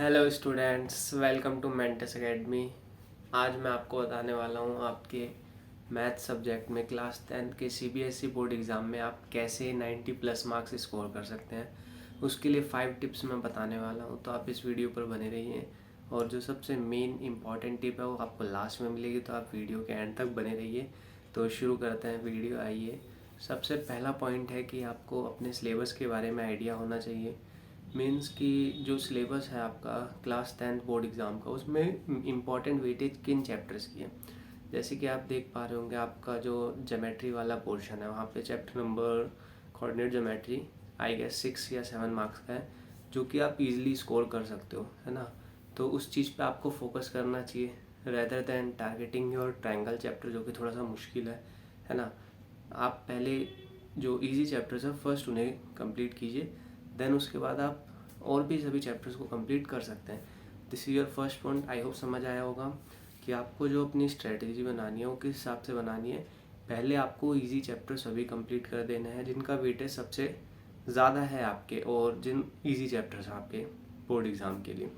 Hello students, welcome to मेंटस academy. आज मैं आपको बताने वाला हूँ आपके मैथ सब्जेक्ट में क्लास 10 के सीबीएसई बोर्ड एग्ज़ाम में आप कैसे 90 प्लस मार्क्स स्कोर कर सकते हैं। उसके लिए 5 टिप्स मैं बताने वाला हूँ, तो आप इस वीडियो पर बने रहिए। और जो सबसे मेन इंपॉर्टेंट टिप है वो आपको लास्ट में मिलेगी, तो आप वीडियो के एंड तक बने रहिए। तो शुरू करते हैं वीडियो। आइए, सबसे पहला पॉइंट है कि आपको अपने सिलेबस के बारे में आइडिया होना चाहिए। मीन्स कि जो सिलेबस है आपका क्लास 10th बोर्ड एग्ज़ाम का, उसमें इम्पॉर्टेंट वेटेज किन चैप्टर्स की है। जैसे कि आप देख पा रहे होंगे, आपका जो ज्योमेट्री वाला पोर्शन है वहाँ पे chapter number coordinate geometry I guess 6 या 7 मार्क्स का है, जो कि आप इजीली स्कोर कर सकते हो, है ना। तो उस चीज़ पे आपको फोकस करना चाहिए rather than targeting your triangle chapter, जो कि थोड़ा सा मुश्किल है ना। आप पहले जो इजी चैप्टर्स है फर्स्ट उन्हें कंप्लीट कीजिए, देन उसके बाद आप और भी सभी चैप्टर्स को कंप्लीट कर सकते हैं। This is your first point. I hope समझ आया होगा कि आपको जो अपनी स्ट्रेटजी बनानी है वो किस हिसाब से बनानी है। पहले आपको इजी चैप्टर सभी कंप्लीट कर देना है जिनका वेटेज सबसे ज़्यादा है आपके, और जिन इजी चैप्टर्स हैं आपके बोर्ड एग्ज़ाम के लिए।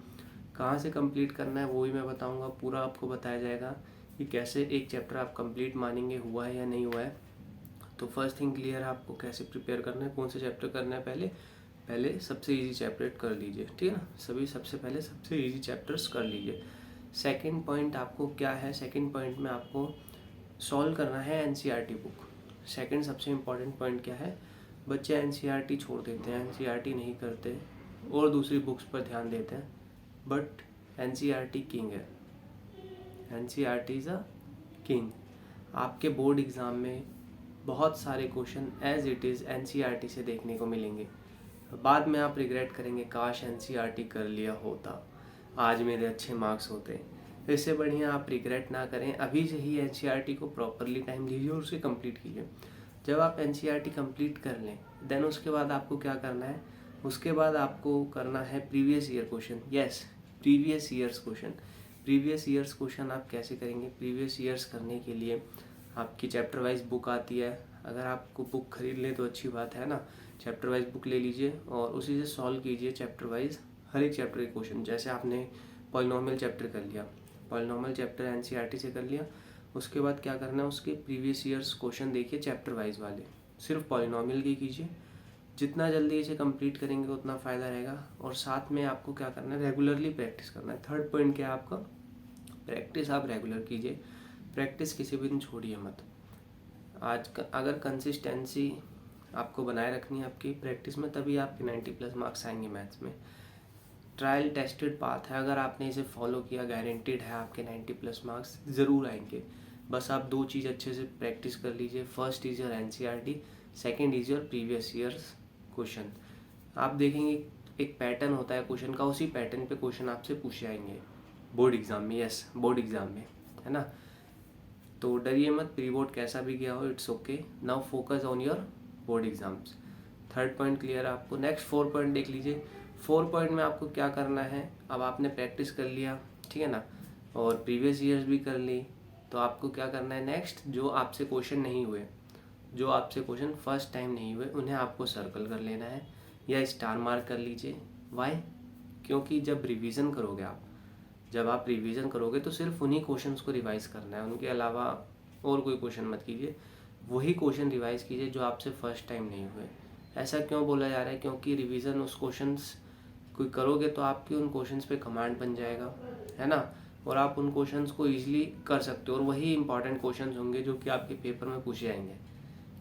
कहाँ से कंप्लीट करना है वो भी मैं बताऊँगा, पूरा आपको बताया जाएगा कि कैसे एक चैप्टर आप कंप्लीट मानेंगे हुआ है या नहीं हुआ है। तो फर्स्ट थिंग क्लियर है आपको कैसे प्रिपेयर करना है, कौन से चैप्टर करना है। पहले पहले सबसे इजी चैप्टर कर लीजिए, ठीक है ना। सभी सबसे पहले सबसे इजी चैप्टर्स कर लीजिए। सेकंड पॉइंट आपको क्या है, सेकंड पॉइंट में आपको सॉल्व करना है एनसीईआरटी बुक। सेकंड सबसे इम्पॉर्टेंट पॉइंट क्या है, बच्चे एनसीईआरटी छोड़ देते हैं, एनसीईआरटी नहीं करते और दूसरी बुक्स पर ध्यान देते हैं, बट एनसीईआरटी किंग है। NCERT is a king. आपके बोर्ड एग्ज़ाम में बहुत सारे question as it is NCERT से देखने को मिलेंगे। बाद में आप रिग्रेट करेंगे, काश एनसीईआरटी कर लिया होता, आज मेरे अच्छे मार्क्स होते। इससे बढ़िया आप रिग्रेट ना करें, अभी से ही एनसीईआरटी को प्रॉपरली टाइम दीजिए और उसे कंप्लीट कीजिए। जब आप एनसीईआरटी कंप्लीट कर लें, देन उसके बाद आपको क्या करना है, उसके बाद आपको करना है previous year question. Yes, previous years question. Previous years question आप कैसे करेंगे, प्रीवियस ईयर्स करने के लिए आपकी चैप्टर वाइज बुक आती है। अगर आपको बुक खरीद लें तो अच्छी बात है ना। चैप्टर वाइज बुक ले लीजिए और उसी से सॉल्व कीजिए चैप्टर वाइज हर एक चैप्टर के क्वेश्चन। जैसे आपने पॉलिनोमियल चैप्टर कर लिया, पॉलिनोमियल चैप्टर एनसीईआरटी से कर लिया, उसके बाद क्या करना है, उसके प्रीवियस ईयर्स क्वेश्चन देखिए चैप्टर वाइज वाले, सिर्फ पॉलिनोमियल के कीजिए। जितना जल्दी इसे कंप्लीट करेंगे उतना फ़ायदा रहेगा। और साथ में आपको क्या करना है, रेगुलरली प्रैक्टिस करना है। थर्ड पॉइंट क्या है आपका, प्रैक्टिस आप रेगुलर कीजिए, प्रैक्टिस किसी भी दिन छोड़िए मत। अगर कंसिस्टेंसी आपको बनाए रखनी है आपकी प्रैक्टिस में, तभी आपके 90 प्लस मार्क्स आएंगे मैथ्स में। ट्रायल टेस्टेड पाथ है, अगर आपने इसे फॉलो किया गारंटीड है आपके 90 प्लस मार्क्स ज़रूर आएंगे। बस आप दो चीज़ अच्छे से प्रैक्टिस कर लीजिए, first is your NCERT, second is your previous years question. आप देखेंगे एक पैटर्न होता है क्वेश्चन का, उसी पैटर्न पे क्वेश्चन आपसे पूछे आएंगे बोर्ड एग्ज़ाम में। यस, बोर्ड एग्ज़ाम में, है ना। तो डरिए मत, प्री बोर्ड कैसा भी गया हो, it's okay. Now focus on your board exams. Third point clear है आपको। नेक्स्ट 4 पॉइंट देख लीजिए। 4 पॉइंट में आपको क्या करना है, अब आपने प्रैक्टिस कर लिया, ठीक है ना, और प्रीवियस ईयर्स भी कर ली, तो आपको क्या करना है, नेक्स्ट जो आपसे क्वेश्चन नहीं हुए, जो आपसे क्वेश्चन फर्स्ट टाइम नहीं हुए, उन्हें आपको सर्कल कर लेना है या स्टार मार्क कर लीजिए। वाई, क्योंकि जब आप रिवीजन करोगे तो सिर्फ उन्हीं क्वेश्चंस को रिवाइज करना है, उनके अलावा और कोई क्वेश्चन मत कीजिए। वही क्वेश्चन रिवाइज कीजिए जो आपसे फर्स्ट टाइम नहीं हुए। ऐसा क्यों बोला जा रहा है, क्योंकि रिवीजन उस क्वेश्चंस कोई करोगे तो आपकी उन क्वेश्चंस पे कमांड बन जाएगा, है ना, और आप उन क्वेश्चंस को ईजिली कर सकते हो। और वही इंपॉर्टेंट क्वेश्चंस होंगे जो कि आपके पेपर में पूछे जाएंगे,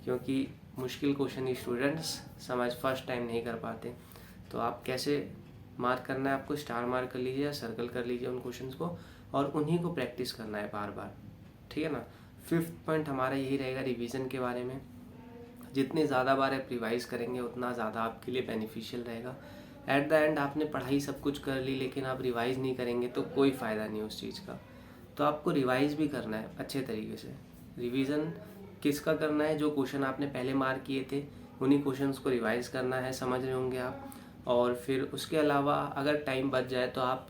क्योंकि मुश्किल क्वेश्चन ही स्टूडेंट्स समझ फर्स्ट टाइम नहीं कर पाते। तो आप कैसे मार्क करना है, आपको स्टार मार्क कर लीजिए या सर्कल कर लीजिए उन क्वेश्चंस को, और उन्हीं को प्रैक्टिस करना है बार बार, ठीक है ना। फिफ्थ पॉइंट हमारा यही रहेगा रिवीजन के बारे में। जितने ज़्यादा बार आप रिवाइज करेंगे उतना ज़्यादा आपके लिए बेनिफिशियल रहेगा। एट द एंड आपने पढ़ाई सब कुछ कर ली, लेकिन आप रिवाइज नहीं करेंगे तो कोई फ़ायदा नहीं उस चीज़ का। तो आपको रिवाइज भी करना है अच्छे तरीके से। रिवीजन किसका करना है, जो क्वेश्चन आपने पहले मार्क किए थे उन्हीं क्वेश्चंस को रिवाइज करना है, समझ रहे होंगे आप। और फिर उसके अलावा अगर टाइम बच जाए तो आप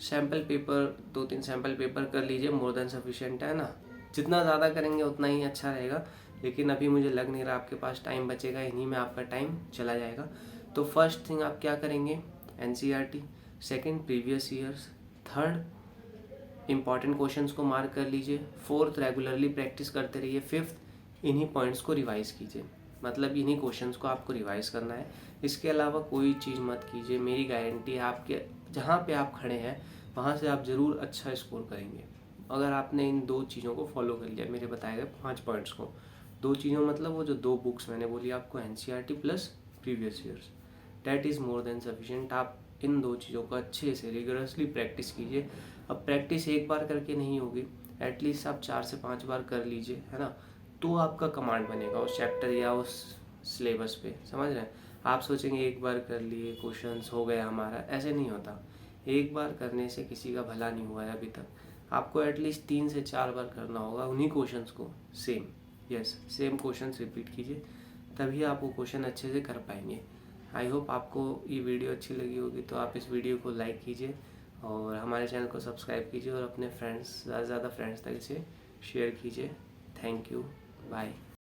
सैम्पल पेपर, 2-3 सैम्पल पेपर कर लीजिए, मोर देन सफिशिएंट, है ना। जितना ज़्यादा करेंगे उतना ही अच्छा रहेगा, लेकिन अभी मुझे लग नहीं रहा आपके पास टाइम बचेगा, इन्हीं में आपका टाइम चला जाएगा। तो फर्स्ट थिंग आप क्या करेंगे, NCERT. Second previous years, third important questions को मार्क कर लीजिए, फोर्थ रेगुलरली प्रैक्टिस करते रहिए, फिफ्थ इन्हीं पॉइंट्स को रिवाइज़ कीजिए। मतलब इन्हीं क्वेश्चंस को आपको रिवाइज करना है, इसके अलावा कोई चीज़ मत कीजिए। मेरी गारंटी है आपके जहाँ पे आप खड़े हैं वहाँ से आप ज़रूर अच्छा स्कोर करेंगे अगर आपने इन 2 चीज़ों को फॉलो कर लिया, मेरे बताए गए 5 पॉइंट्स को। 2 चीज़ों मतलब वो जो 2 बुक्स मैंने बोली आपको, NCERT plus previous years, that is more than sufficient. आप इन 2 चीज़ों को अच्छे से रिगरसली प्रैक्टिस कीजिए। अब प्रैक्टिस एक बार करके नहीं होगी, एटलीस्ट आप 4 से 5 बार कर लीजिए, है ना, तो आपका कमांड बनेगा उस चैप्टर या उस सिलेबस पे, समझ रहे हैं। आप सोचेंगे एक बार कर लिए क्वेश्चंस हो गया हमारा, ऐसे नहीं होता। एक बार करने से किसी का भला नहीं हुआ है अभी तक। आपको एटलीस्ट 3 से 4 बार करना होगा उन्हीं क्वेश्चंस को, सेम क्वेश्चंस रिपीट कीजिए, तभी आप वो क्वेश्चन अच्छे से कर पाएंगे। आई होप आपको ये वीडियो अच्छी लगी होगी, तो आप इस वीडियो को लाइक कीजिए और हमारे चैनल को सब्सक्राइब कीजिए और अपने फ्रेंड्स, ज़्यादा से ज़्यादा फ्रेंड्स तक इसे शेयर कीजिए। Thank you, bye.